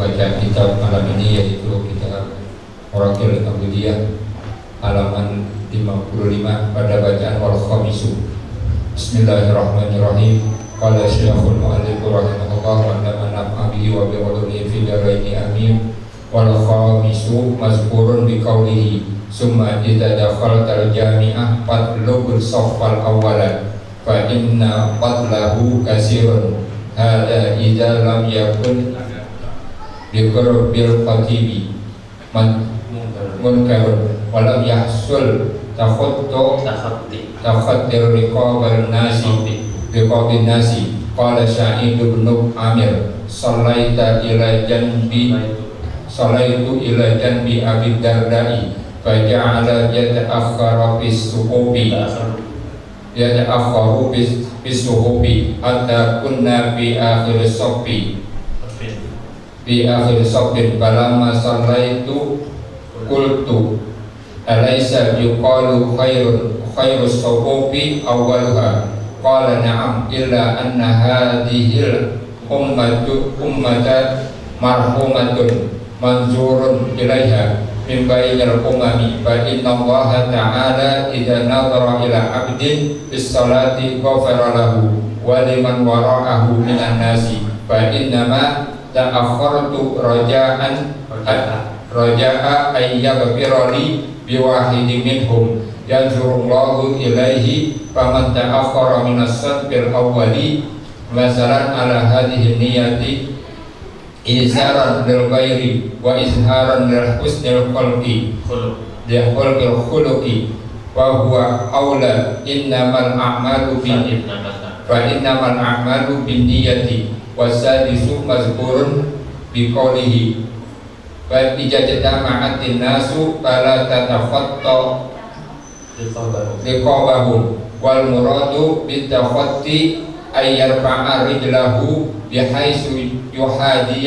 baca kitab malam ini, yaitu kitab Murakil Abudiyah halaman 55 pada bacaan wal khamisu. Bismillahirrahmanirrahim. Qala Syekhul Mu'allif rahimahullah wa nafa'ana bihi wa bi ulumihi fid dharaini amin. Wal khamisu mazkurun bi qawlihi summa idza dakhaltal jami'ah fatlubul safal awwalan fa inna fadlahu kasirun. Hada idza lam yakun biqurbil khatibi munkarun walam yahsul takhaddir riqabal nasi biqabin nasi. Qala Sa'id bin Amir sallaitu ila janbi Abi Dardai faja'ala yata'akhkharu bis-suhubi hatta kunna fi akhir sabbin falamma sallaitu qultu alaysa yuqalu khairus suhubi awwaluha. Qala na'am illa anna hadhil ummata marhumatun manzurun ilaiha min bainal umami. Fa inna Allaha ta'ala idza nadhara ila 'abdin bis salati ghafara lahu wa liman wara'ahu minan nasi. Fa inna ma ta'akhkhartu raja'a ayyaghfira li biwahidin minhum yanzurullahu ilaihi faman ta'akhkhara minas sadqil awwali masalan ala hadhihi niyati izharan lil ghairi wa izharan lil husnil khuluqi wa huwa aula. Innamal a'malu binniyati wasadisu mazkurun biqaulihi fa ijtama'atin nasu fala tatafatta liqabahum wal muradu bitakhatti ay yarfa'a rijlahu bihaisu yuhadi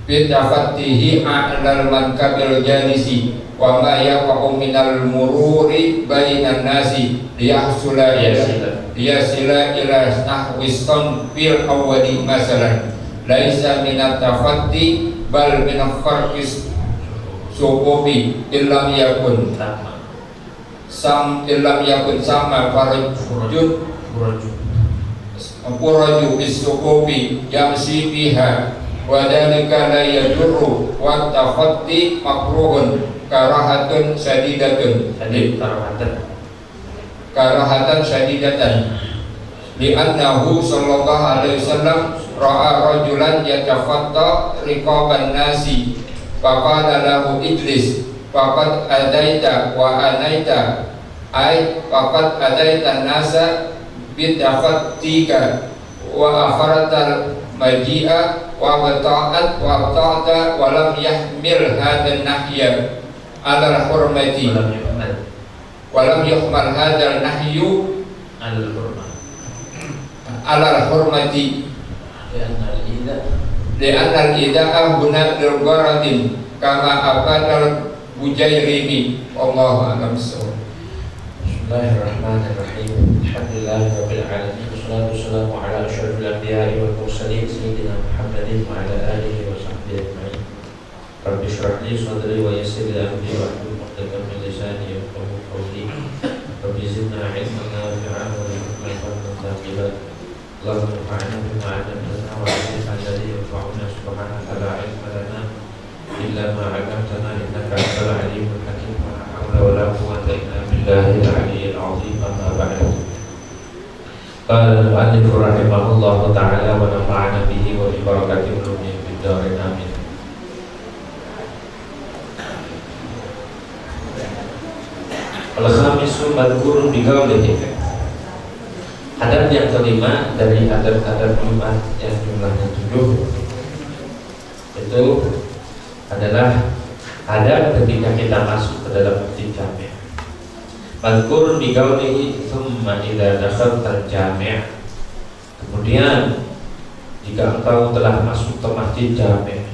bitakhatihi a'lal mankabil jalisi wa ma yaqa'u minal mururi bainan nasi liyasila ila nahwistan fil awwali masalan laisa minat takhatti bal min kharqis sububi illam yakun sama farajun bis sububi yamsi biha wa dalika la yajurru wa takhatti makruhun karahatan syadidatan li'annahu sallallahu alaihi wasallam ra'a rajulan yatakhatta riqaban nasi faqala lahu ijlis faqad adaita wa anaita ay faqad adaita nasa bitakhattika wa akharatal maji'a wa bata'at wa ta'ata wa lam yahmil hadan nahya ala hurmati wa lam yuhmal hadal nahyu ala hurmati li'anna al-ida'a huna lil-gharadin kama afadal Bujairimi. Allahu a'lam bissawab. Bismillahirrahmanirrahim. Alhamdulillahirabbil alamin. Wassalatu wassalamu ala asyrofil anbiya'i wal mursalin sayyidina Muhammadin wa ala alihi wa sahbihi ajma'in. Rabbi shrah li sadri wa yassir li amri wahlul 'uqdatam min lisani yafqahu qawli. Rabbi zidna 'ilman nafi'an wa rizqan tayyiban. Allahumma anfa'na bima 'allamtana wa 'allimna alladhi yanfa'una. Subhanaka la 'ilma lana illa ma 'allamtana innaka antal 'alimul hakim. La haula wa la quwwata illa billahil 'aliyyil 'azim. Amma ba'du. Qala al-mu'allif rahimahullahu ta'ala wa nafa'ana bihi wa bi barakati ulumihi fid dharain amin. Al-khamisu madhkurun bi qawlihi. Adab yang kelima dari adab-adab Jumat yang jumlahnya 7 itu adalah adab ketika kita masuk ke dalam masjid jami'. Madhkurun bi qawlihi thumma idza dakhaltal jami'. Kemudian jika engkau telah masuk ke masjid jami'.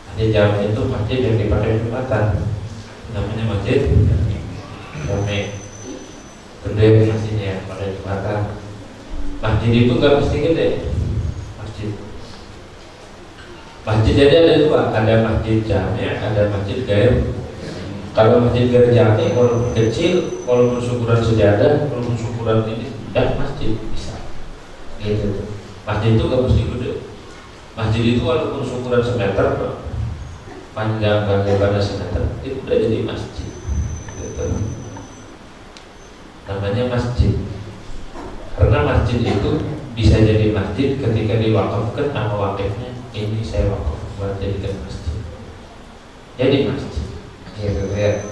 Masjid jami' itu masjid yang dipakai Jumatan, namanya masjid jami'. gede masjidnya ya pada Jumatan. Masjid itu nggak mesti gede. Masjid jadi ada dua, ada masjid jami, ada masjid gaib. Kalau masjid gaib jami, walaupun kecil, walaupun syukuran sejadah, walaupun syukuran ini, ya masjid bisa. Gitu. Masjid itu nggak mesti gede. Masjid itu walaupun syukuran semeter, panjang dan lebarnya semeter, itu udah jadi masjid. Gitu. Namanya masjid. Karena masjid itu bisa jadi masjid ketika diwakafkan nama wakifnya. Ini saya wakaf buat jadikan masjid. Jadi masjid. Gitu ya.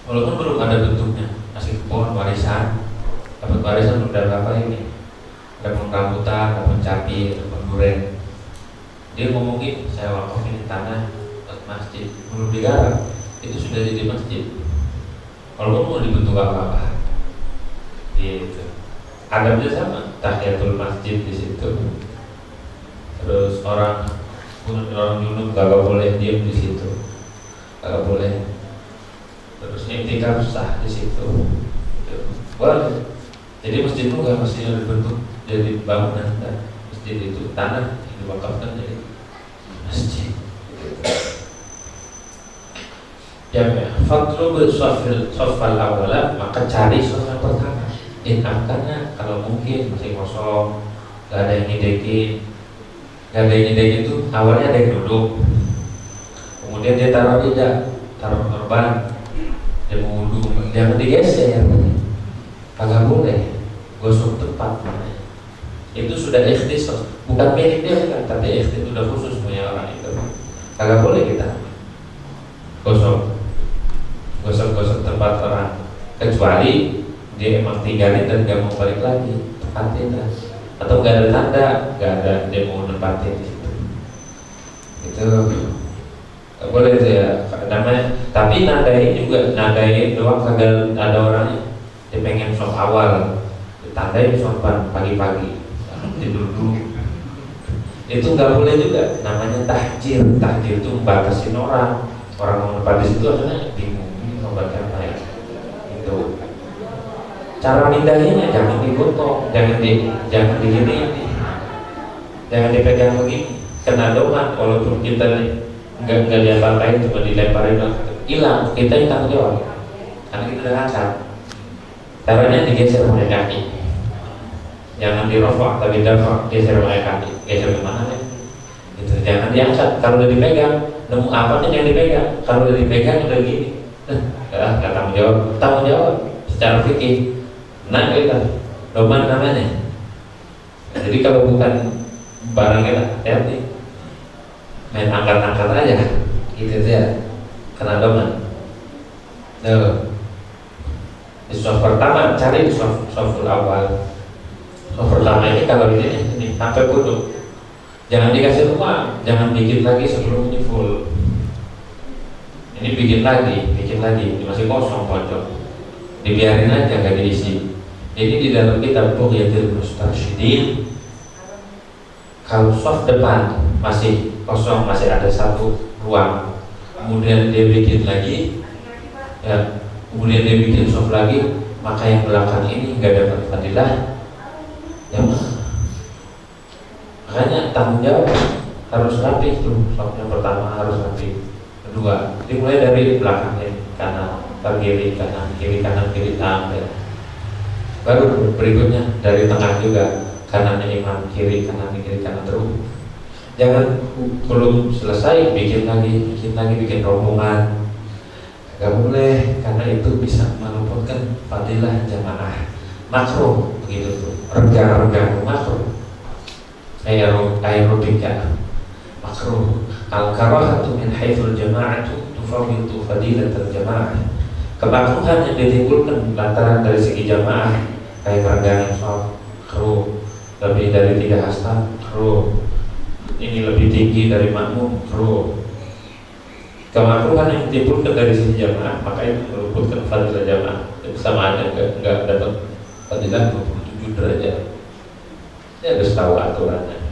Walaupun belum ada bentuknya, masih pohon warisan. Dapat warisan udah berapa ini? Ada pohon rambutan, ada pohon cabai, ada pohon durian. Dia ngomongin saya wakaf ini tanah buat masjid. Belum digarap, itu sudah jadi masjid. Walaupun mau dibentuk apa-apa. Gitu. Adabnya sama, tahiyatul masjid di situ. Terus orang junub gak boleh diam di situ, gak boleh. Terus iktikaf sah di situ. Boleh. Jadi masjid itu gak mesti dibentuk jadi bangunan, dan masjid itu tanah yang diwakafkan jadi masjid. Ya, fatrul sofal awala, maka cari sof yang pertama. Karena kalau mungkin masih kosong, gak ada yang ngidekin. Gak ada yang ngidekin itu awalnya ada yang duduk, kemudian dia taruh ida, taruh korban, dia mau wudhu, jangan digeser, kagak boleh, gosok tempat. Itu sudah ikhtisas, bukan milik dia kan, tapi ikhtisas sudah khusus punya orang itu. Kagak boleh kita gosok tempat orang, kecuali dia emang tinggalin dan gak mau balik lagi tempatnya, atau gak ada tanda, gak ada dia mau nempatin di situ. Itu gak boleh itu ya namanya. Tapi nadain juga, nadain doang kagak ada orangnya. Dia pengen sholat awal, ditandain sholat pagi-pagi, tidur dulu. Itu gak boleh juga, namanya tahjir. Tahjir itu membatasin orang mau nempat di situ, akhirnya bingung ini obatnya apa ya. Itu cara mindahinnya, jangan digotong, jangan digini, jangan dipegang begini, kena doa. Walaupun kita nggak diapa-apain, cuma dilemparin hilang, kita yang tanggung jawab karena kita udah ngangkat. Caranya digeser pakai kaki, jangan dirofok tapi dirofok, geser pakai kaki. Geser kemana ya? Gitu. Jangan diangkat. Kalau udah dipegang, nemu apa nih yang dipegang? Kalau udah dipegang udah gini, nggak tanggung jawab secara fikih. Nah kita doman namanya. Jadi kalau bukan barangnya lah, hati main angkat-angkat aja, gitu ya, kena doman. Di soft pertama cari softul awal. Soft pertama ini kalau ini sampai puduk, jangan dikasih uang, jangan bikin lagi sebelum ini full. Ini bikin lagi, ini masih kosong pojok, dibiarin aja nggak diisi. Ini di dalam kitab Bughyatul Mustarsyidin. Kalau soft depan masih kosong, masih ada satu ruang, kemudian dia bikin lagi, ya, kemudian dia bikin soft lagi, maka yang belakang ini nggak dapat fadilah. Ya, makanya tanggung jawab harus rapi tuh. Soft yang pertama harus rapi. Kedua, dimulai dari belakangnya, kanan, kiri, kanan, kiri, sampai. Baru berikutnya dari tengah juga, kanannya imam, kiri kanan terus. Jangan belum selesai bikin rombongan. Gak boleh, karena itu bisa meluputkan fadilah jamaah. Makruh begitu tuh, renggang makruh. Aerobika makruh. Al-karahatu min haitsul jama'atu tufawwitu fadilatal jamaah. Kemakruhan yang ditimbulkan lantaran dari segi jamaah, kayak merenggangin sholat, kru lebih dari 3 hasta, kru ini lebih tinggi dari makmum, kru. Kemakruhan yang ditimbulkan dari segi jamaah, maka itu meluputkan fadilah jamaah. Sama aja nggak dapat fadilah 27 derajat. Ini harus tahu aturannya.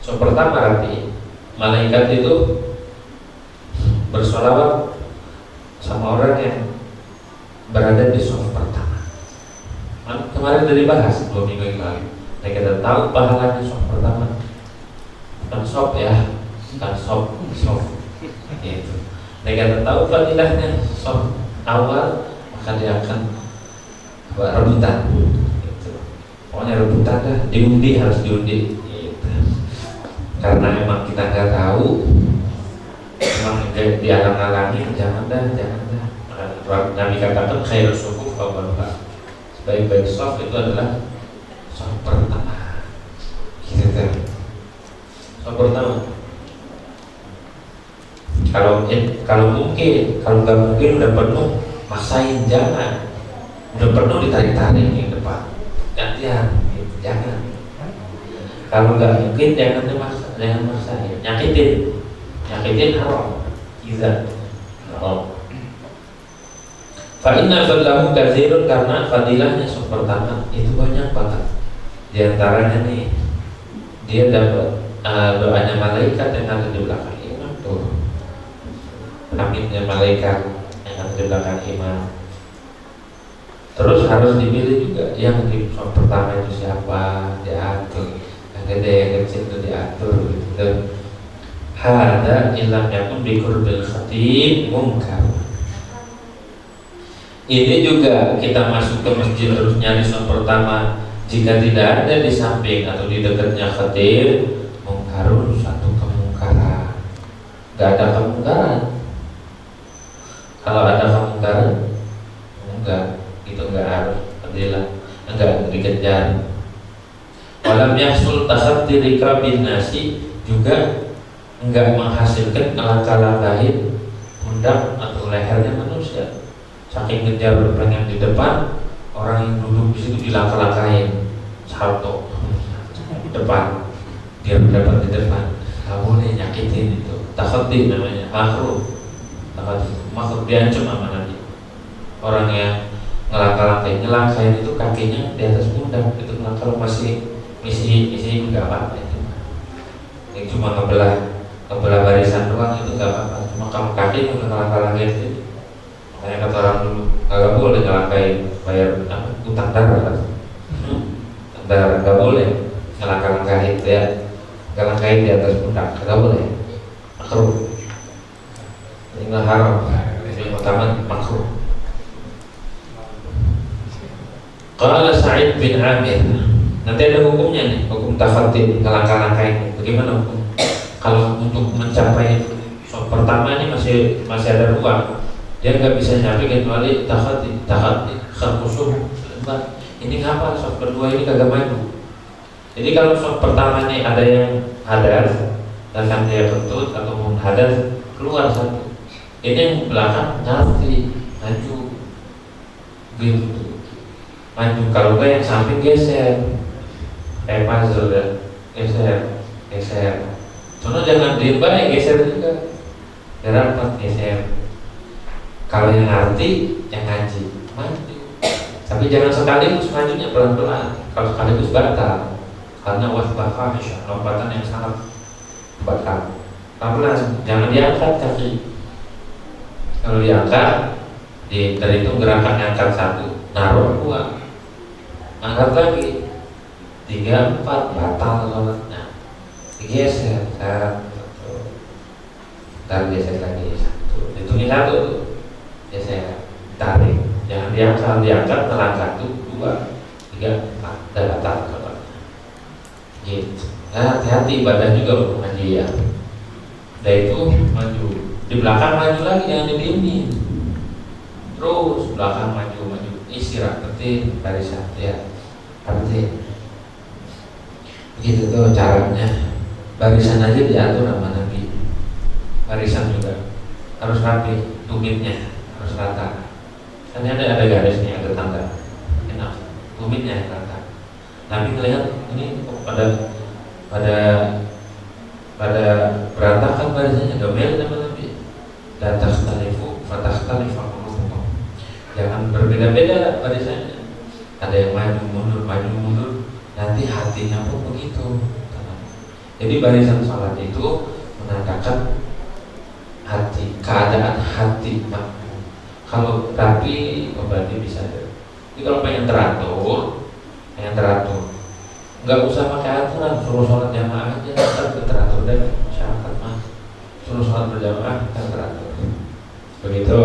So pertama rapi, malaikat itu bersolawat sama orang yang berada di soft pertama. Kemarin sudah dibahas 2 minggu yang lalu. Nah, kita tahu pahalanya soft pertama, bukan soft ya, bukan soft gitu. Nah, kita tahu fadilahnya soft awal, maka dia akan rebutan gitu. Pokoknya rebutan dah, diundi, harus diundi gitu. Karena emang kita nggak tahu, emang dialang-alangi, jangan dah. Nabi katakan khairus sufuf awwaluha, sebaik-baik soft itu adalah soft pertama gitu kan. Soft pertama kalau mungkin, kalau nggak mungkin udah penuh, maksain, jangan. Udah penuh ditarik-tarik yang depan, gantian gitu. Jangan. Kalau nggak mungkin jangan maksain. Nyakitin haram, izan haram. Fa inna fadlahu katsirun, karena fadilahnya soft pertama itu banyak banget. Di antaranya nih, dia dapat doanya malaikat yang ada di belakang imam tuh. Aminnya malaikat yang ada di belakang imam. Terus harus dipilih juga yang di soft pertama itu siapa, diatur. Yang gede yang kecil itu diatur gitu. Hada ilam yakun biqurbil khatib munkar. Ini juga kita masuk ke masjid terus nyari soft pertama, jika tidak ada di samping atau di dekatnya khatib, mungkarun, satu kemungkaran. Gak ada kemungkaran. Kalau ada kemungkaran, enggak, itu enggak harus fadilah, enggak dikejar. Walam yahsul tasabti rikabin nasi, juga enggak menghasilkan langkah-langkahin pundak atau lehernya manusia. Saking ngejar pengen di depan, orang yang duduk di situ dilangkah-langkahin, salto di depan, dia dapat di depan. Nggak boleh nyakitin itu. Takhatin namanya, makruh. Makruh, diancam sama Nabi. Orang yang ngelangkah-langkahin itu kakinya di atas pundak, itu kalau masih misi nggak apa-apa itu. Yang cuma ngebelah barisan doang itu nggak apa-apa. Cuma kalau kaki udah ngelangkah-langkahin itu, makanya kata orang dulu nggak boleh ngelangkahin bayar utang darah. Darah nggak boleh ngelangkah-langkahin ya, ngelangkahin di atas pundak nggak boleh, makruh. Ini nggak haram, ini utama makruh. Qala Sa'id bin Amir, nanti ada hukumnya nih, hukum takhatin, ngelangkah-langkahin. Bagaimana hukum? Kalau untuk mencapai soft pertama ini masih ada ruang. Dia nggak bisa nyampe kecuali takhatin khusus. Ini ngapa soft kedua ini kagak maju? Jadi kalau soft pertama ini ada yang hadas, dan dia kentut ataupun hadas, keluar satu. Ini yang belakang ngerti maju gitu, maju. Kalau enggak yang samping geser, puzzle ya, geser. Soalnya jangan diem baik, geser juga, rapat geser. Kalau yang ngerti, yang ngaji maju. Tapi jangan sekaligus majunya pelan-pelan. Kalau sekaligus batal, karena wasbahah lompatan yang sangat batal. Pelan-pelan, jangan diangkat kaki. Kalau diangkat, dari itu gerakan angkat 1, naruh 2, angkat lagi 3, 4, batal sholatnya. Digeser, dan geser lagi 1, hitungin 1, geser, tarik. Jangan diangkat, melangkah 2, 3, 4, dan batal sholatnya. Gitu. Nah, hati-hati badan juga mengaji ya. Udah itu maju, di belakang maju lagi, jangan didiemin. Terus belakang maju, istirahat penting, barisan ya, penting. Begitu tuh caranya. Barisan aja diatur sama Nabi. Barisan juga harus rapi, tumitnya harus rata. Kan ada garisnya, ada tanda. Enak, tumitnya yang rata. Nabi melihat ini pada berantakan barisannya, domel sama Nabi. Dan takhtalifu fatahtalifah qulubukum. Jangan berbeda-beda barisannya. Ada yang maju mundur, nanti hatinya pun begitu. Jadi barisan salat itu menandakan hati, keadaan hati makmum. Kalau rapi, berarti bisa. Tapi kalau pengen teratur, nggak usah pakai aturan, suruh sholat jamaah aja, ntar teratur deh masyarakat mah. Suruh sholat berjamaah, ntar teratur. Begitu.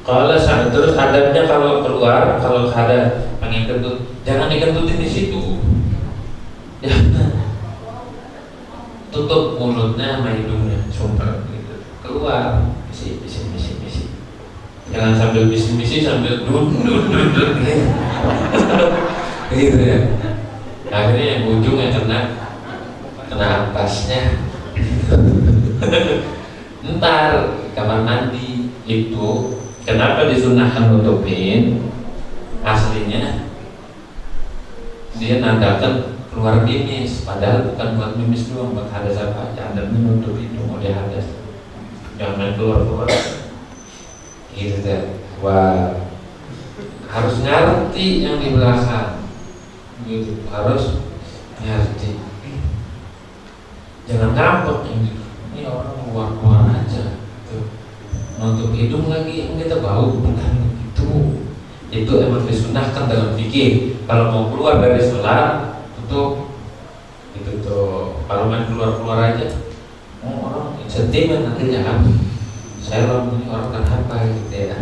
Kalau terus adabnya kalau keluar, kalau ada pengen kentut, jangan dikentutin di situ. Jangan. Tutup mulutnya sama hidungnya, sumpah gitu. Keluar, bisi. Jangan sambil bisi sambil duduk gitu ya. Akhirnya yang ujungnya kena ampasnya. Ntar kamar mandi itu kenapa disunahkan nutupin? Aslinya dia nandakan keluar bimis, padahal bukan buat bimis doang, buat hadas apa aja. Anda menutup itu mau dia hadas, jangan keluar gitu deh. Wah, harus ngerti yang di belakang gitu, harus ngerti. Jangan ngambek ini orang keluar aja tuh. Nutup hidung lagi, kita bau, bukan itu emang disunahkan dalam fikih. Kalau mau keluar dari sholat tutup itu tuh. Kalau main keluar aja, orang sentimen nanti jangan saya ini orang kenapa gitu ya.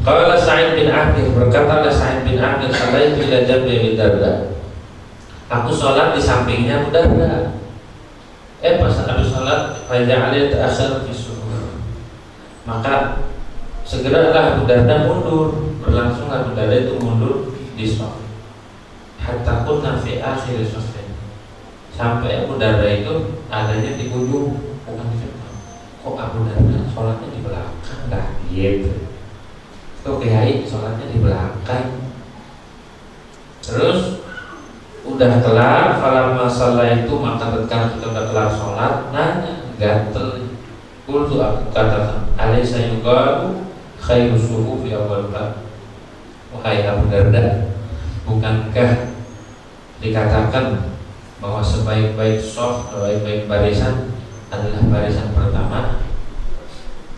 Kalau Sa'id bin Amir berkata, Sa'id bin Amir salaitu ila jambi Abi Darda, aku sholat di sampingnya Abu Darda. Pas habis sholat faja'ala ta'akhir fi suhur, maka segeralah Abu Darda mundur, berlangsung Abu Darda itu mundur di shaf. Hatta kunna fi akhir shafin, sampai Abu Darda itu adanya di ujung, bukan di depan. Kok Abu Darda sholatnya di belakang dah gitu. Kok kiai sholatnya di belakang. Terus udah kelar, falamma shalla itu maka ketika kita udah kelar sholat, nanya gatel. Qultu, aku katakan, alaysa yuqalu khairu suhufi awal bab. Wahai Abu Darda, bukankah dikatakan bahwa sebaik-baik shaf, sebaik-baik barisan adalah barisan pertama?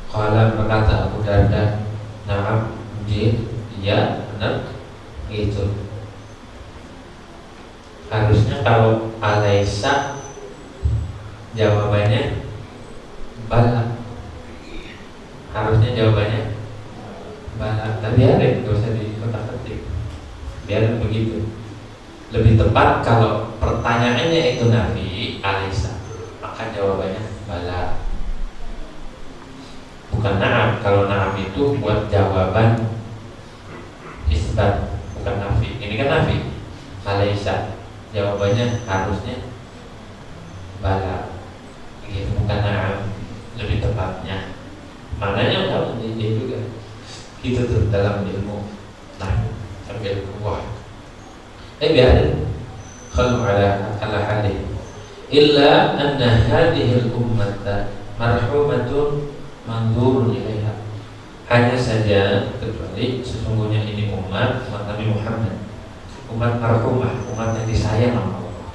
Qala, berkata Abu Darda, na'am, iya, benar, gitu. Harusnya kalau alaysa jawabannya bala. Harusnya jawabannya bala. Tapi ada, nggak usah di kotak-ketik. Biar begitu. Lebih tepat kalau pertanyaannya itu nafi alaysa, maka jawabannya bala. Bukan na'am. Kalau na'am itu buat jawaban isbat, bukan nafi. Ini kan nafi. Alaysa jawabannya harusnya bala, gitu, bukan na'am. Lebih tepatnya maknanya kalau ini juga gitu tuh dalam ilmu nahwu sambil kuah. Biarin kalau ala hadis illa anna hadhihi al-ummata marhumatun manzurun ilaiha, hanya saja kecuali sesungguhnya ini umat Nabi Muhammad, umat marhumah, umat yang disayang sama Allah.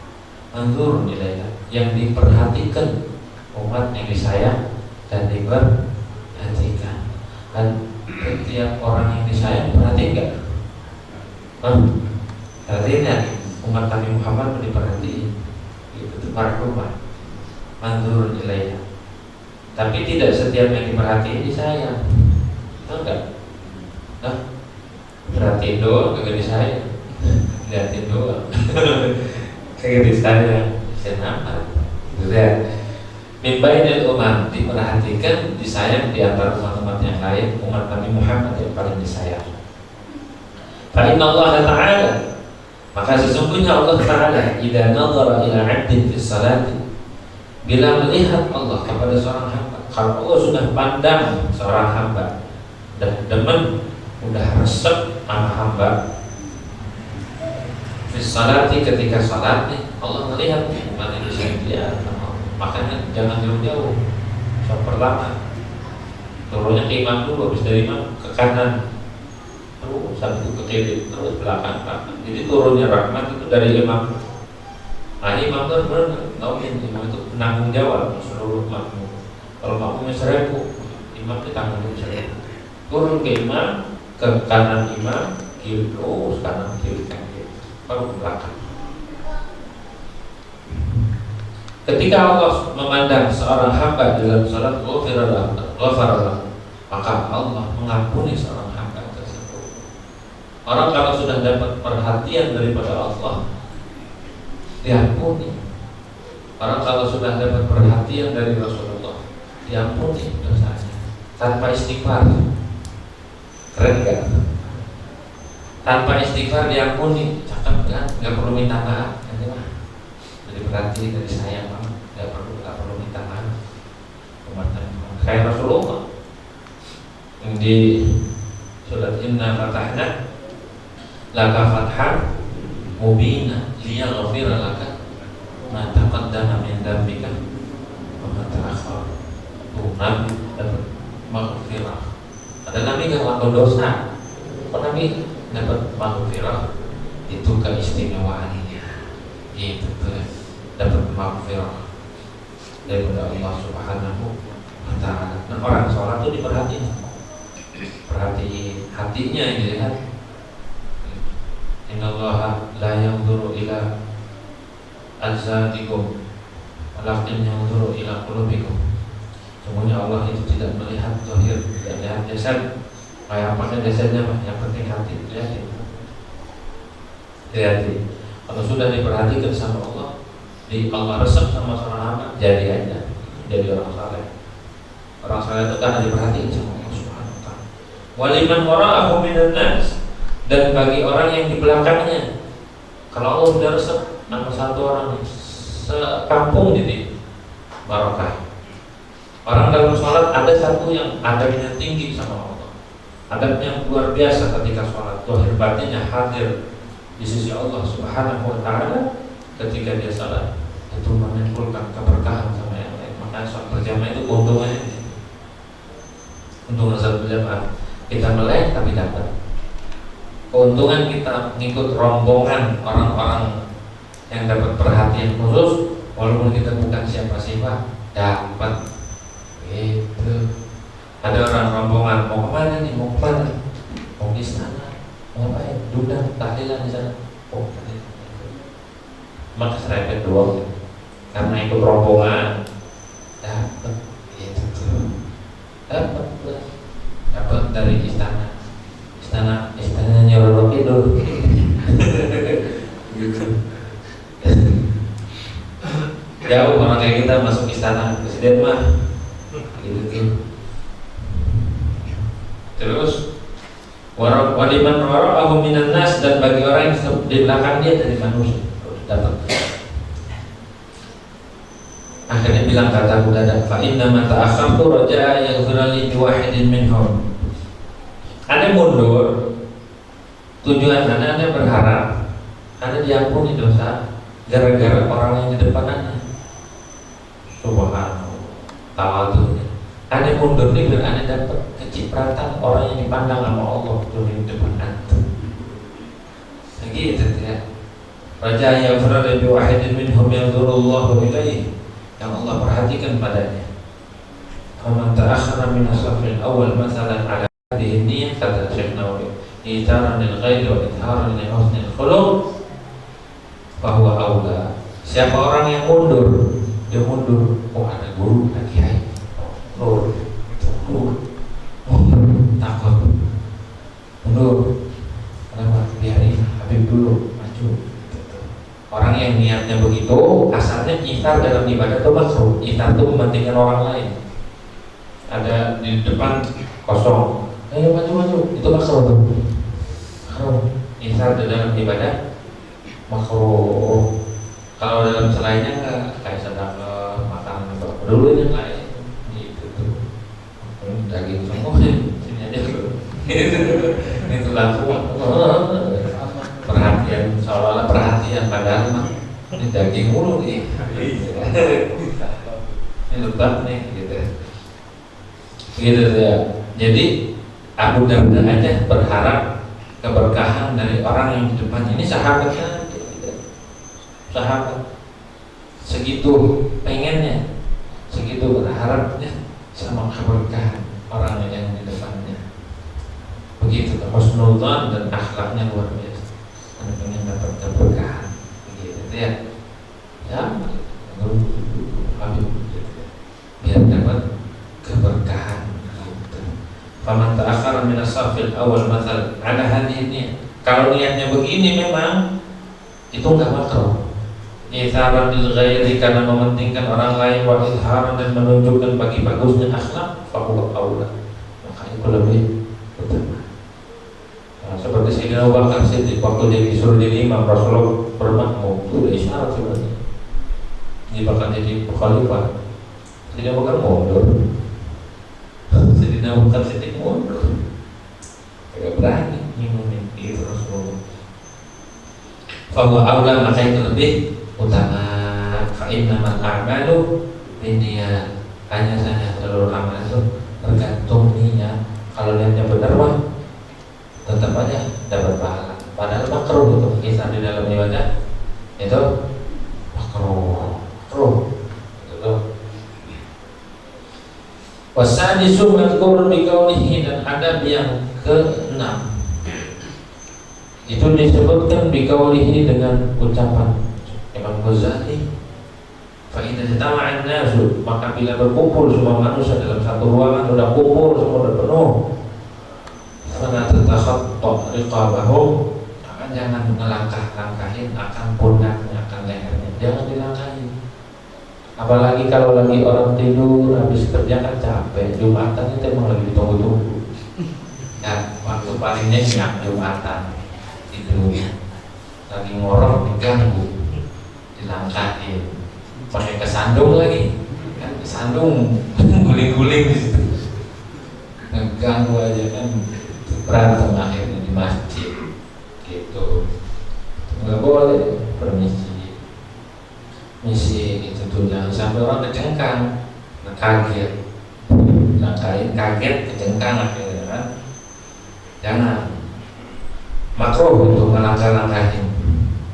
Manzurun ilaiha, yang diperhatikan, umat yang disayang dan diperhatikan. Dan setiap orang yang disayang perhatikan enggak? Perhatikan ya, umat Nabi Muhammad diperhatiin. Itu marhumah, manzurun ilaiha. Tapi tidak setiap yang diperhatiin disayang. Enggak? Perhatiin doang kagak disayang. Lihatin doang. Kayak gitu saja. Senang. Sudah. Mimbainil umam, diperhatikan, disayang di antara umat-umat yang lain, umat Nabi Muhammad yang paling disayang. Fa inna Allah Ta'ala, maka sesungguhnya Allah Ta'ala idza nadhara ila 'abdin fi salati, bila melihat Allah kepada seorang hamba, kalau Allah sudah pandang seorang hamba dan demen, udah resep sama hamba fi salati, ketika salat nih, Allah melihat umat yang disayang dia. Makanya jangan jauh-jauh. Yang pertama turunnya ke imam dulu, habis dari imam ke kanan, terus sampai itu ke kiri, terus belakang. Jadi turunnya rahmat itu dari imam. Imam itu sebenarnya imam itu penanggung jawab seluruh makmum. Kalau makmumnya 1000, imam itu tanggung jawab 1000. Turun ke imam, ke kanan imam, kiri terus kanan kiri baru ke belakang. Ketika Allah memandang seorang hamba dalam salat ghafaralah, maka Allah mengampuni seorang hamba tersebut. Orang kalau sudah dapat perhatian daripada Allah, diampuni. Orang kalau sudah dapat perhatian dari Rasulullah, diampuni dosanya tanpa istighfar. Keren gak? Tanpa istighfar diampuni, cakep kan? Gak perlu minta maaf, kan mah? Dari perhati, dari sayang, gak perlu minta maaf. Kayak Rasulullah di surat Inna Fatahna laka fathan mubina liyaghfira laka ma taqaddama min dzambika wa ma ta'akhkhara. Nabi dapat maghfirah. Ada Nabi yang melakukan dosa, kok Nabi dapat maghfirah? Itu keistimewaannya. Itu tuh dapat maghfirah daripada Allah Subhanahu wa Ta'ala. Nah, orang sholat itu diperhatiin, perhatiin hatinya yang dilihat. Innallaha la yanzuru ila ajsadikum walakin yanzuru ila qulubikum. Semuanya Allah itu tidak melihat zahir, tidak melihat jasad. Kayak apa jasadnya mah, yang penting hati. Hati. Kalau sudah diperhatikan sama Allah, Allah resep sama seorang hamba, jadi aja jadi orang saleh. Orang saleh itu kan diperhatiin sama Allah Subhanahu wa Ta'ala. Waliman wara'ahu minan nas, dan bagi orang yang di belakangnya, kalau Allah sudah resep nama satu orang sekampung jadi barokah. Orang dalam sholat ada satu yang adabnya tinggi sama Allah, adabnya luar biasa ketika sholat, zahir batinnya hadir di sisi Allah Subhanahu wa Ta'ala. Ketika dia sholat itu menimbulkan keberkahan sama yang lain. Maka sholat berjamaah itu keuntungannya di sini. Keuntungan sholat berjamaah, kita melek tapi dapat. Keuntungan kita ngikut rombongan orang-orang yang dapat perhatian khusus, walaupun kita bukan siapa-siapa, dapat. Gitu. Ada orang rombongan mau kemana nih? Mau kemana? Mau ke istana. Mau ngapain? Duduk tahlilan di sana. Oh, tahlilan. Maka serempet doang. Karena ikut rombongan, dapat. Gitu. Dapat dari istananya Roro Kidul. Gitu. Jauh orang kayak kita masuk istana presiden mah. Gitu. Terus waliman wara'ahu minan nas, dan bagi orang yang di belakang dia dari manusia dapat. Akhirnya bilang kata Buddha, fa inna ma ta'akhkhartu raja'a yaghfira li wahidin minhum. Anda mundur, tujuan Anda berharap Anda diampuni dosa gara-gara orang yang di depan Anda. Subhanallah, tawadhu. Anda mundur nih biar Anda dapat kecipratan orang yang dipandang sama Allah di depan Anda. Begitu ya. Raja yang berada di wahidin minhum yanzurullahu ilaihi, yang Allah perhatikan padanya. Faman ta'akhkhara min as-safil awal masalan ala hadhihi niyyah kata Syekh Nawawi, itaran lil ghairi wa itharan li husnil khuluq, fa huwa aula. Siapa orang yang mundur, dia mundur. Oh, ada guru, ada kiai. Takut mundur. Kenapa? Biarin Habib dulu maju. Orang yang niatnya begitu, asalnya itar dalam ibadah itu makruh. Itar itu mementingkan orang lain. Ada di depan kosong, ayo maju, itu makruh tuh. Makruh. Itar dalam ibadah makruh. Kalau dalam selainnya enggak, kayak sedang makan dulu yang lain. Daging semua sini aja dulu. Itu langsung perhatian, seolah-olah perhatian, padahal mah ini daging mulu nih. Ini lebat nih gitu. Gitu ya. Jadi Abu Darda aja berharap keberkahan dari orang yang di depan. Ini sahabatnya, sahabat segitu pengennya, segitu berharapnya sama keberkahan orang yang di depannya. Begitu husnudzan dan akhlaknya luar biasa. Pengen dapat keberkahan, begitu ya. Ya, biar dapat keberkahan. Faman ta'akhkhara min as-safil awal matsal ala hadhihi. Kalau niatnya begini memang itu enggak makruh. Itharan lil ghairi, karena mementingkan orang lain, wa izharan dan menunjukkan bagi bagusnya akhlak, fa huwa aula. Maka itu lebih utama. Nah, seperti Sayyidina Abu Bakar Siddiq waktu dia disuruh jadi imam, Rasulullah bermakmum, itu udah isyarat sebenarnya. Ini bakal jadi khalifah. Sayyidina Abu Bakar mundur. Sayyidina Abu Bakar Siddiq mundur. Tidak berani nyimumin itu Rasulullah. Fa huwa aula, maka itu lebih utama. Fa innamal a'malu binniyat, hanya saja seluruh amal itu tergantung niat. Kalau niatnya benar mah tetap aja dapat pahala. Padahal makruh itu kisah di dalam ibadah itu makruh. Gitu. Wasadisu madhkurun biqaulihi, dan adab yang ke-6 itu disebutkan biqaulihi dengan ucapan Imam Ghazali, fa idza jama'an nasu, maka bila berkumpul semua manusia dalam satu ruangan, sudah kumpul semua sudah penuh, fala tatakhatta riqabahum, jangan ngelangkah-langkahin akan pundaknya, akan lehernya, jangan dilangkahin. Apalagi kalau lagi orang tidur habis kerja kan capek, Jumatan itu emang lagi ditunggu-tunggu. Ya, waktu paling nyenyak Jumatan tidur, lagi ngorok diganggu, dilangkahin, pakai kesandung lagi, kan kesandung guling-guling di situ, ngeganggu aja kan, berantem akhirnya di masjid, gitu. Nggak boleh, permisi, misi itu tuh, jangan sampai orang kecengkang, kaget, langkahin kaget, kecengkang akhirnya kan, jangan. Makruh untuk ngelangkah-langkahin.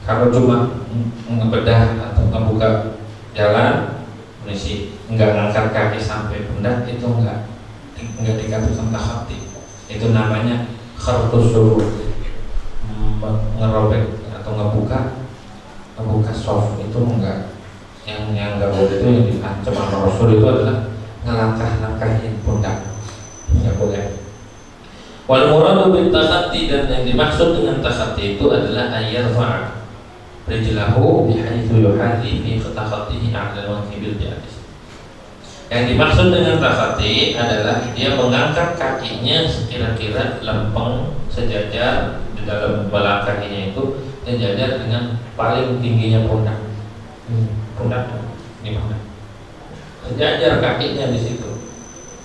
Kalau cuma ngebedah atau ngebuka jalan, misi enggak ngangkat kaki sampai pundak, itu enggak dikatakan takhati. Itu namanya khartus suruh, ngerobek atau ngebuka soft, itu enggak. Yang enggak boleh itu yang diancam sama Rasul itu adalah ngelangkah-langkahin pundak, enggak boleh. Wal muradu bil takhati, dan yang dimaksud dengan takhati itu adalah ayyarfa rijlahu bihaitsu yuhadhi fi takhatihi 'ala al-mankibil bi'adis. Yang dimaksud dengan takhati adalah dia mengangkat kakinya sekira-kira lempeng sejajar di dalam bala kakinya itu sejajar dengan paling tingginya pundak. Pundak di mana? Sejajar kakinya di situ.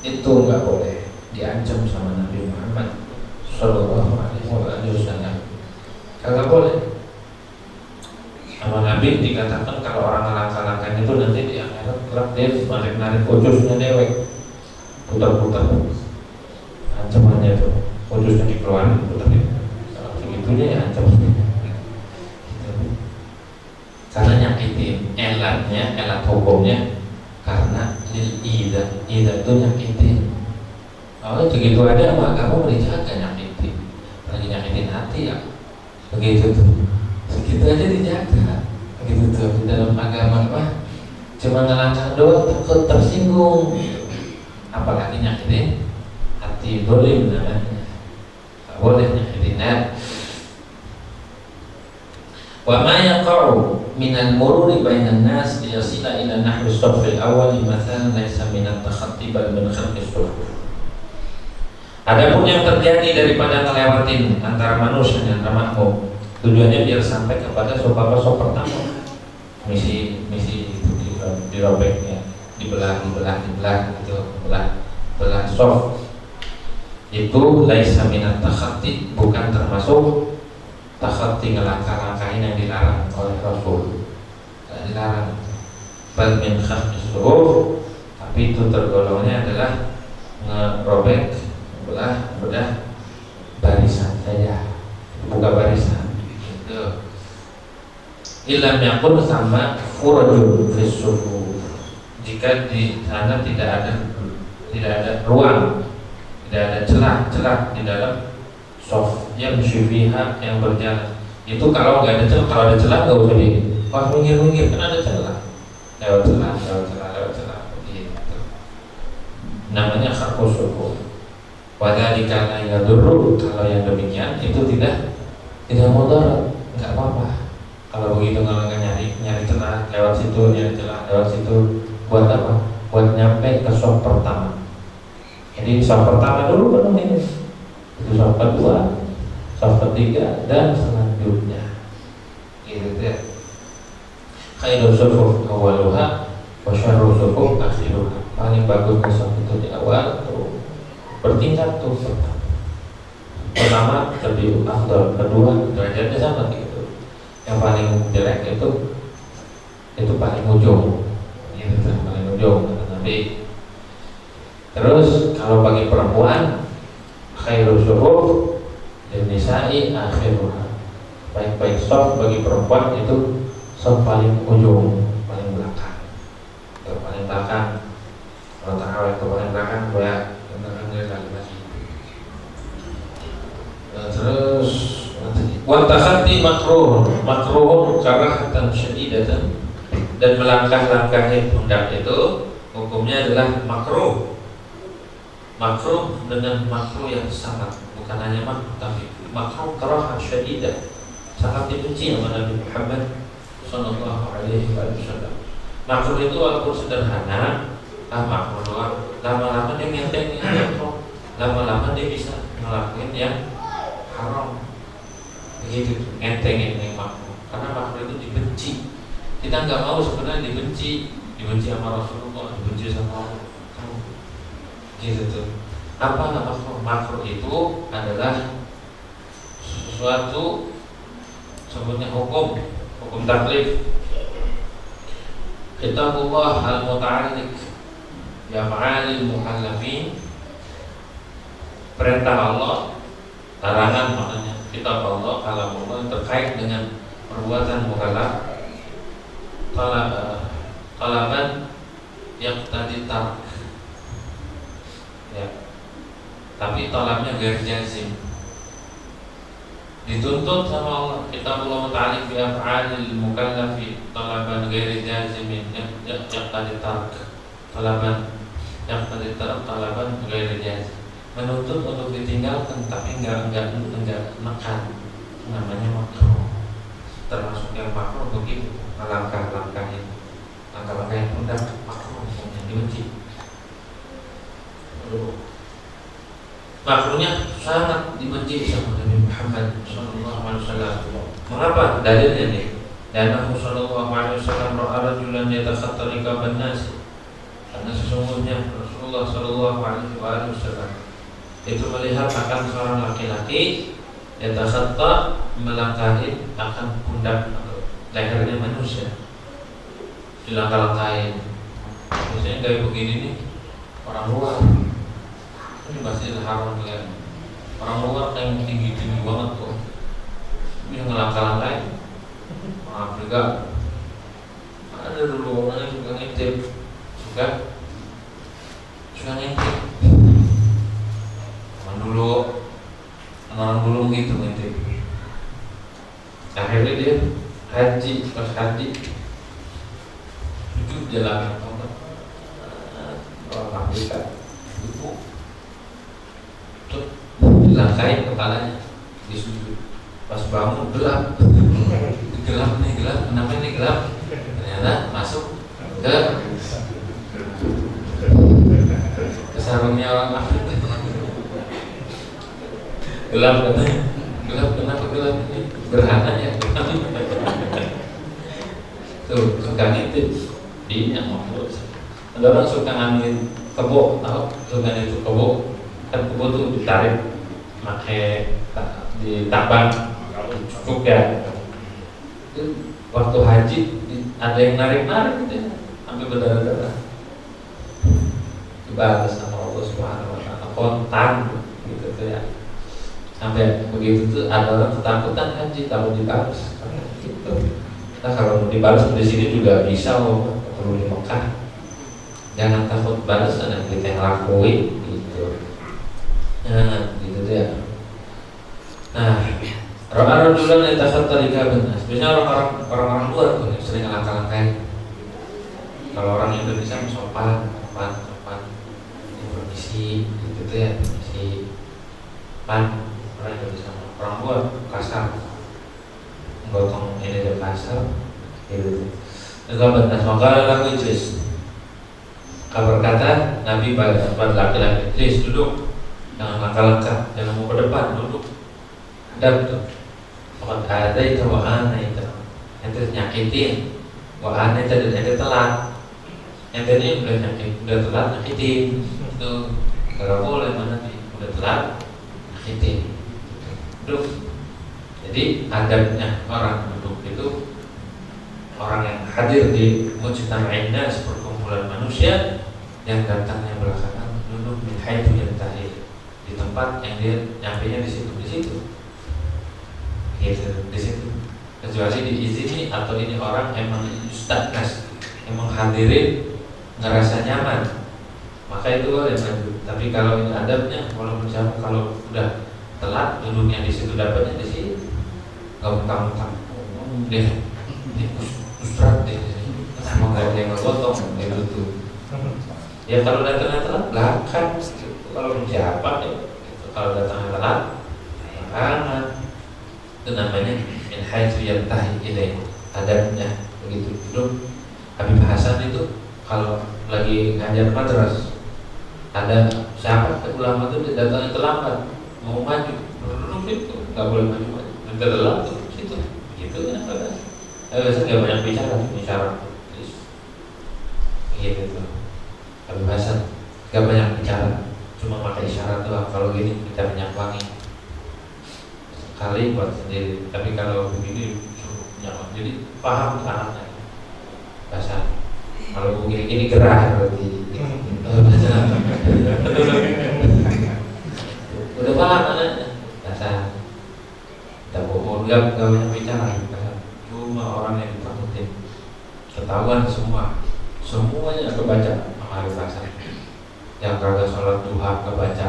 Itu enggak boleh, diancam sama Nabi Muhammad Sallallahu Alaihi Wasallam. Kagak boleh. Sama Nabi dikatakan kalau orang ngelangkah-langkah itu nanti di akhirat kelak dia narik-narik kudusnya dewek, putar-putar. Ancamannya itu kudusnya dikeluarin, putar. Kalau segitunya ya ancam. Karena nyakitin, elat hukumnya karena lil ida itu nyakitin. Oh, begitu aja sama kamu dijaga nyakitin, lagi nyakitin hati ya, begitu tuh, segitu aja dijaga, begitu tuh. Di dalam agama mah cuma ngelangkah doang takut tersinggung, apalagi nyakitin hati, boleh namanya, tak boleh nyakitin hati. Wa ma yaqa'u minal mururi bainan nas liyasila ila nahwi as-saffil awwal mathalan laysa min at-takhatti bal min khalqis suhuf. Adapun yang terjadi daripada ngelewatin antara manusia dan makhluk, tujuannya biar sampai kepada sop pertama. Misi itu dirobeknya, dibelah gitu, belah soft. Itu laisa minat takhatti, bukan termasuk takhatti ngelangkah-langkahin yang dilarang oleh Rasul. Tidak dilarang. Bal min khalqis suhuf, tapi itu tergolongnya adalah ngerobek, bedah barisan saja, buka barisan. Ilam yakun sama furujun fis sufuf. Jika di sana tidak ada ruang, tidak ada celah di dalam soft yang syufiha yang berjalan. Itu kalau nggak ada celah, kalau ada celah nggak usah di minggir kan ada celah, lewat celah gitu. Namanya kharqus sufuf. Wadhalika la yadurru, kalau yang demikian itu tidak mudarat, nggak apa-apa. Kalau begitu kalau nyari celah lewat situ, nyari celah lewat situ, buat apa? Buat nyampe ke soft pertama. Jadi soft pertama dulu penuhin, itu soft kedua, soft ketiga dan selanjutnya. Gitu ya. Khairul sufuf awaluha wa syarrul sufuf akhiruha. Paling bagusnya soft itu di awal, tuh bertingkat tuh pertama lebih afdal, kedua derajatnya sama gitu. Yang paling jelek itu paling ujung, gitu, paling ujung kata Nabi. Terus kalau bagi perempuan khairul syuruf dan nisa'i akhiruha. Baik soft bagi perempuan itu soft paling ujung, paling belakang. Itu paling belakang. Kalau tarawih itu paling belakang, ya belakangnya lagi masih. Terus Wattakhati makruh karahatan syadidatan, dan melangkah-langkahi pundak itu hukumnya adalah makruh dengan makruh yang sangat, bukan hanya makruh tapi makruh karahatan syadidah, sangat dibenci oleh Nabi Muhammad sallallahu alaihi wasallam. Makruh itu walaupun sederhana, makruh doang, lama-lama dia ngenteng, lama-lama dia bisa ngelakuin yang haram. Begitu enteng makruh, karena makruh itu dibenci. Kita nggak mau sebenarnya dibenci sama Rasulullah, dibenci sama Allah. Gitu tuh. Apa makruh? Makruh itu adalah sesuatu sebutnya hukum taklif. Kitabullah al-muta'alliq bi af'alil mukallafin, perintah Allah, larangan maknanya. Kitab Allah, kalam Allah terkait dengan perbuatan mukallaf, talaban yang tadi tark, ya. Tapi talabnya gair jazim, dituntut sama Allah. Kitab Allah muta'alliq bi af'alil mukallafi talaban gair jazimin yang tadi tark, talaban yang tadi tark, talaban gair jazim, menuntut untuk ditinggalkan tapi enggak menekan, namanya makruh. Termasuk yang makruh begitu, langkah-langkah yang pundak makruh, yang dibenci. Makruhnya sangat dibenci sama Nabi Muhammad sallallahu alaihi wasallam. Mengapa? Dalilnya nih. Dan Nabi sallallahu alaihi wasallam ra'a rajulan yatakhatta riqaban nas. Karena sesungguhnya Rasulullah sallallahu alaihi wasallam itu melihat akan seorang laki-laki yatakhatta, melangkahi akan pundak atau lehernya manusia, dilangkah-langkahin. Biasanya kayak begini nih orang luar. Ini Masjidil Haram kan. Orang luar yang tinggi-tinggi banget tuh, dia ngelangkah-langkahin. Orang Afrika ada dulu orang yang suka ngintip, suka ngintip. Orang dulu gitu ngintip. Akhirnya dia pas haji itu jalan orang Afrika itu dilangkahin kepalanya, disujud. Pas bangun gelap, kenapa ini gelap? Ternyata masuk ke sarungnya orang Afrika. Gelap katanya, kenapa gelap ini? Gerhana ya. Tuh suka ngintip di yang makhluk. Ada orang suka ngambil kebo, tahu? Suka itu kebo, kan kebo tuh ditarik, pakai ditambang, cukup ya. Itu waktu haji ada yang narik gitu, sampai berdarah-darah. Dibalas sama Allah Subhanahu Wa Taala, kontan gitu tuh ya. Sampai begitu tuh ada orang ketakutan haji kalau dibalas, gitu. Nah kalau dibalas di sini juga bisa, perlu di Mekah. Jangan takut balas anak kita yang lakuin gitu. Nah, gitu ya. Nah, orang-orang dulu yang takut tadi benar. Biasanya orang-orang luar tuh yang sering langkah-langkahin. Kalau orang Indonesia sopan, permisi, gitu ya, permisi, pan. Orang Indonesia, orang luar kasar, gotong ini dia kasar, gitu. Juga benar. Maka lagu Idris. Kabar kata Nabi pada laki-laki, Idris duduk, jangan langkah-langkah, jangan mau ke depan, duduk. Adab tuh. Maka ada itu wahana itu, ente nyakitin, wahana itu dan ente telat, ente ini udah telat nyakitin, itu kalau boleh mana nih, udah telat nyakitin, duduk. Jadi adabnya orang duduk itu, orang yang hadir di mujtama'in nas, perkumpulan manusia, yang datangnya belakangan duduk di haitsu yantahi, di tempat yang dia nyampainya di situ gitu, di situ. Kecuali diizini atau ini orang emang ustadz, emang hadirin ngerasa nyaman, maka itu boleh lanjut. Tapi kalau ini adabnya, walaupun siapa kalau udah telat duduknya di situ, dapatnya di situ, nggak mentang-mentang dia ustadz deh, sama nggak ada yang ngegotong gitu tuh. Ya kalau datangnya telat belakang, kalau siapa ya, gitu. Kalau datangnya telat belakangan, itu namanya min haitsu yantahi ilaih, adabnya begitu. Duduk. Habib Hasan itu kalau lagi ngajar madras, ada siapa ulama itu datangnya terlambat, mau maju, duduk itu nggak boleh maju, nanti telat tuh situ, gitu ya. Biasanya nggak banyak bicara, gitu. Habib Hasan nggak banyak bicara, cuma pakai isyarat doang. Kalau gini kita minyak wangi sekali buat sendiri, tapi kalau begini minyak wangi, jadi paham anaknya bahasa. Kalau begini gerah berarti udah paham anaknya bahasa. Tidak bohong, nggak banyak bicara. Cuma orang yang ditakutin, ketahuan semuanya kebaca hari Hasan. Yang kagak sholat duha kebaca,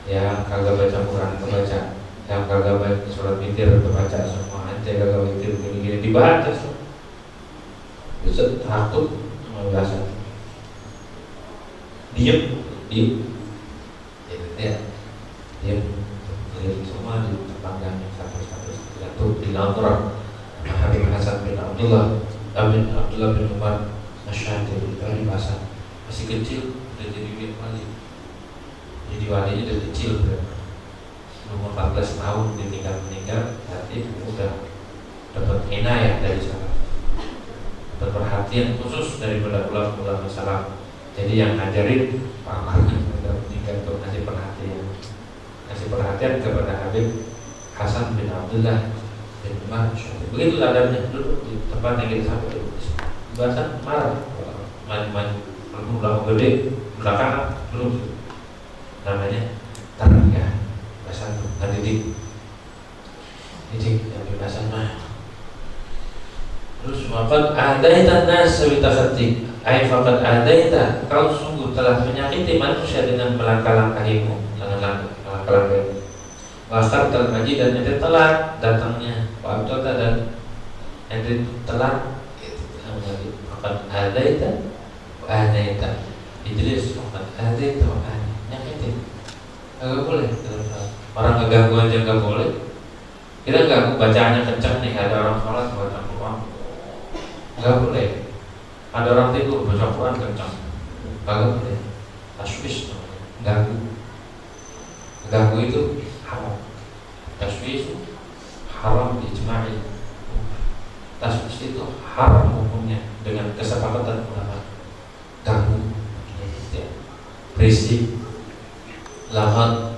yang kagak baca Quran kebaca, yang kagak baca sholat witir kebaca, semua aja kagak witir gini-gini dibaca semua. Bisa takut sama Hasan. Diem, ya, diem, semua di tepangganya satu-satu jatuh di lantaran Habib Hasan bin Abdullah bin Umar Asy'ari dari Hasan masih kecil udah jadi wali. Jadi walinya udah kecil, umur 14 tahun meninggal, berarti udah dapat inayah dari sana, dapat perhatian khusus dari ulama salaf. Jadi yang ngajarin Pak Markan udah meninggal tuh ngasih perhatian kepada Habib Hasan bin Abdullah bin Umar Asy'ari. Begitu adabnya, duduk di tempat yang kita sampai dulu. Bahasa marah, maju belakang gede, belakang dulu. Namanya tarbiyah, bahasa didik yang bahasa mah. Terus maka adaita nas sawitakhati, ai faqad adaita, kau sungguh telah menyakiti manusia dengan melangkah-langkahimu, dengan langkah-langkah. Wakar termaji dan ente telat datangnya, waktu dan ente telat. Faqad adaita wa adaita, Idris faqad adaita wa adaita, nyakitin. Enggak boleh. Orang ngeganggu aja enggak boleh. Kita ganggu bacaannya kencang nih, ada orang sholat baca Quran, enggak boleh. Ada orang tidur baca Quran kencang, enggak boleh. Taswis, ganggu itu haram. Taswis haram ijma'i. Taswis itu haram hukumnya dengan kesepakatan ulama. Ganggu, berisik, lahan.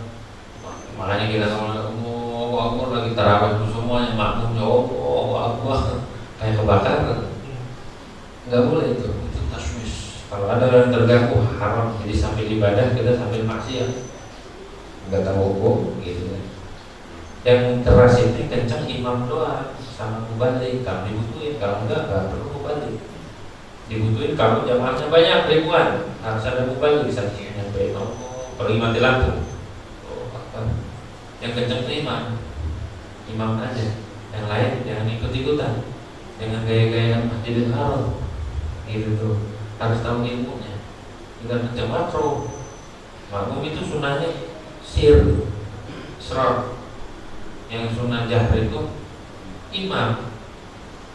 Makanya kita ngomong lagi tarawih semuanya makmumnya Allah kayak kebakaran. Nggak boleh itu taswis. Kalau ada yang terganggu haram, jadi sambil ibadah kita sambil maksiat, nggak tahu hukum gitu. Yang keras itu kencang imam doang sama mubalik. Kalau dibutuhin, kalau enggak perlu mubalik. Dibutuhin kalau jamaahnya banyak ribuan, harus ada mubalik saking nyampe imam. Pergi mati lampu. Yang kencang itu imam aja. Yang lain jangan ikut-ikutan dengan gaya-gaya Masjidil Haram. Gitu tuh, harus tahu ilmunya. Bukan macam makro. Makmum itu sunahnya serot. Yang sunah jahar itu imam.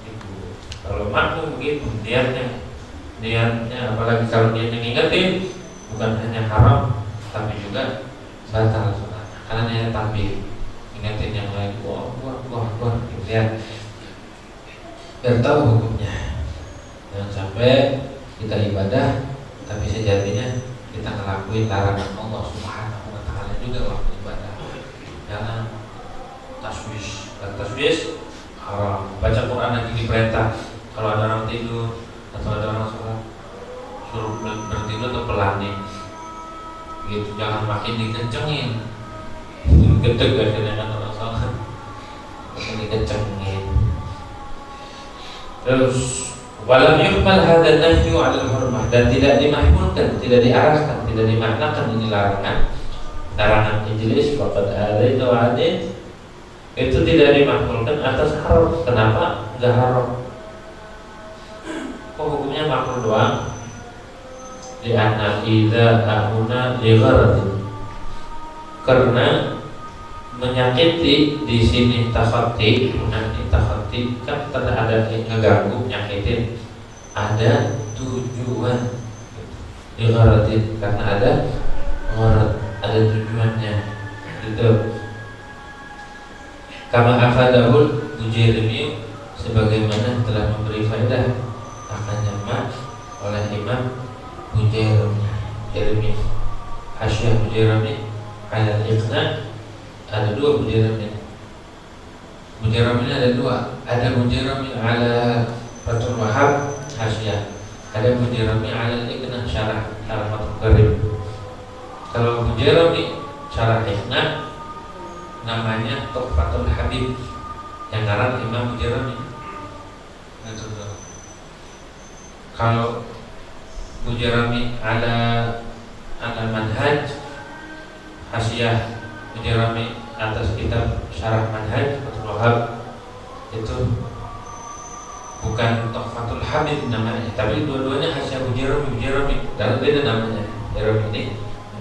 Itu. Kalau makmum begitu, niatnya apalagi kalau dia ngingetin, bukan hanya haram, tapi juga batal sunah. Karena niat takbir, ingetin yang lain, wah, gitu ya. Biar tahu hukumnya. Jangan sampai kita ibadah, tapi sejatinya kita ngelakuin larangan Allah Subhanahu Wa Taala juga waktu ibadah. Jangan taswis haram. Baca Quran lagi diperintah. Kalau ada orang tidur atau ada orang sholat, suruh bertidur atau pelanin. Gitu, jangan makin dikencengin. Gedeg dengan orang sholat, makin dikencengin. Terus walam yuqbal hadzal nahyu 'ala al-hurmah, dan tidak dimahmulkan, tidak diarahkan, tidak dimaknakan ini larangan ijlis faqad adaita wa adait. Itu tidak dimakmulkan atas haram. Kenapa enggak haram? Kok hukumnya makruh doang? Di anna idza ahuna li gharadin, karena menyakiti di sini takhati, nanti takhati kan ada ngeganggu, nyakitin, ada tujuan. Li gharadin karena ada gharad, ada tujuannya. Gitu. Kama afadahul Bujairimi, sebagaimana telah memberi faedah akan jamak oleh Imam Bujairimi. Hasyiah Bujairimi ala al-Iqna, ada dua Bujairimi. Bujairimi ada dua. Ada Bujairimi ala Fathul Wahhab hasyiah, ada Bujairimi ala al-Iqna syarah Fathul Karim. Kalau Bujairimi syarah Iqna namanya Tuhfatul Habib, yang ngarang Imam Bujairimi. Kalau Bujairimi ala manhaj hasyiah Bujairimi atas kitab syarah manhaj Fathul Wahhab, itu bukan Tuhfatul Habib namanya, tapi dua-duanya hasyiah Bujairimi dan beda namanya. Bujairimi ini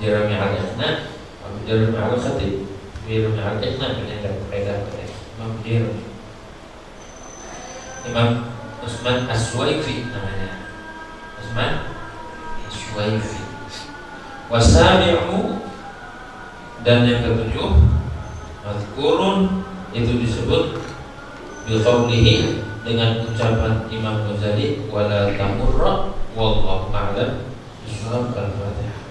Bujairimi al-Iqna, Bujairimi al-Khatib. Bujairimi al-Iqna dengan faedah Imam Bujairimi. Imam Utsman As-Suwaifi namanya. Utsman As-Suwaifi. Wasabi'u, dan yang ketujuh mazkurun, itu disebut biqaulihi, dengan ucapan Imam Ghazali, wala tamurra wallahu a'lam bishawab. Al-Fatihah.